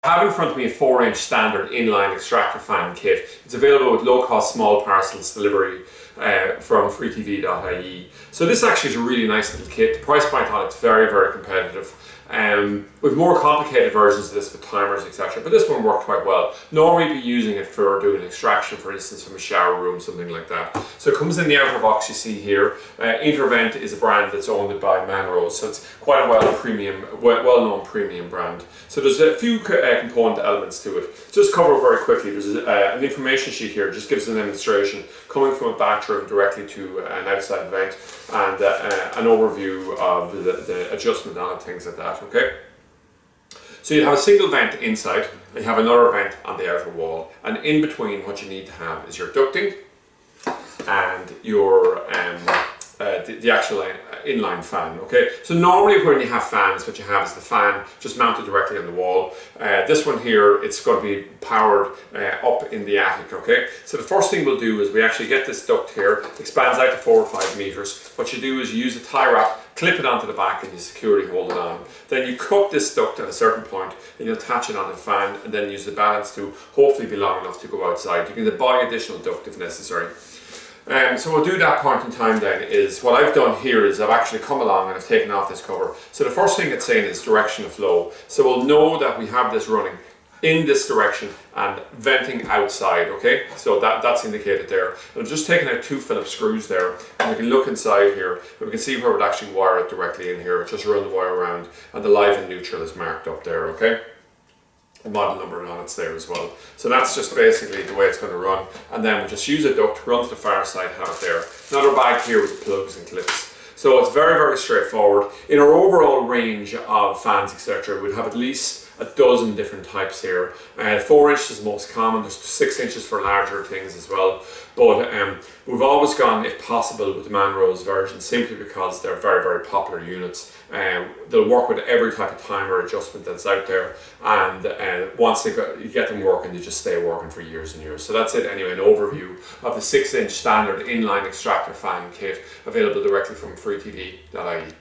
I have in front of me a 4-inch standard inline extractor fan kit. It's available with low-cost small parcels delivery from freetv.ie. So this actually is a really nice little kit. The price point on it's very, very competitive. With more complicated versions of this with timers, etc. But this one worked quite well. Normally be using it for doing extraction, for instance, from a shower room, something like that. So it comes in the outer box you see here. Intervent is a brand that's owned by Manrose, so it's quite a well-known premium brand. So there's a few component elements to it. Just cover very quickly. There's an information sheet here, just gives a demonstration coming from a bathroom directly to an outside vent, and an overview of the adjustment on it, things like that. Okay. So you have a single vent inside, and you have another vent on the outer wall, and in between what you need to have is your ducting and your the actual inline fan. Okay, so normally when you have fans, what you have is the fan just mounted directly on the wall. This one here, it's going to be powered up in the attic. Okay, so the first thing we'll do is we actually get this duct here, expands out to 4 or 5 meters. What you do is you use a tie wrap, clip it onto the back, and you securely hold it on. Then you cut this duct at a certain point and you attach it on the fan, and then use the balance to hopefully be long enough to go outside. You can buy additional duct if necessary. So we'll do that point in time then is, what I've done here is I've actually come along and I've taken off this cover. So the first thing it's saying is direction of flow. So we'll know that we have this running in this direction and venting outside, okay? So that's indicated there. And I've just taken out 2 Phillips screws there, and we can look inside here and we can see where we'd actually wire it directly in here. Just run the wire around, and the live and neutral is marked up there, okay? The model number on it's there as well. So that's just basically the way it's going to run, and then we'll just use a duct, run to the far side, have it there. Another bag here with the plugs and clips. So it's very, very straightforward. In our overall range of fans, etc., we'd have at least a dozen different types here. 4 inches is the most common. There's 6 inches for larger things as well. But we've always gone, if possible, with the Manrose version, simply because they're very, very popular units. They'll work with every type of timer adjustment that's out there, and once you get them working, they just stay working for years and years. So that's it anyway, an overview of the 6-inch standard inline extractor fan kit, available directly from freetv.ie.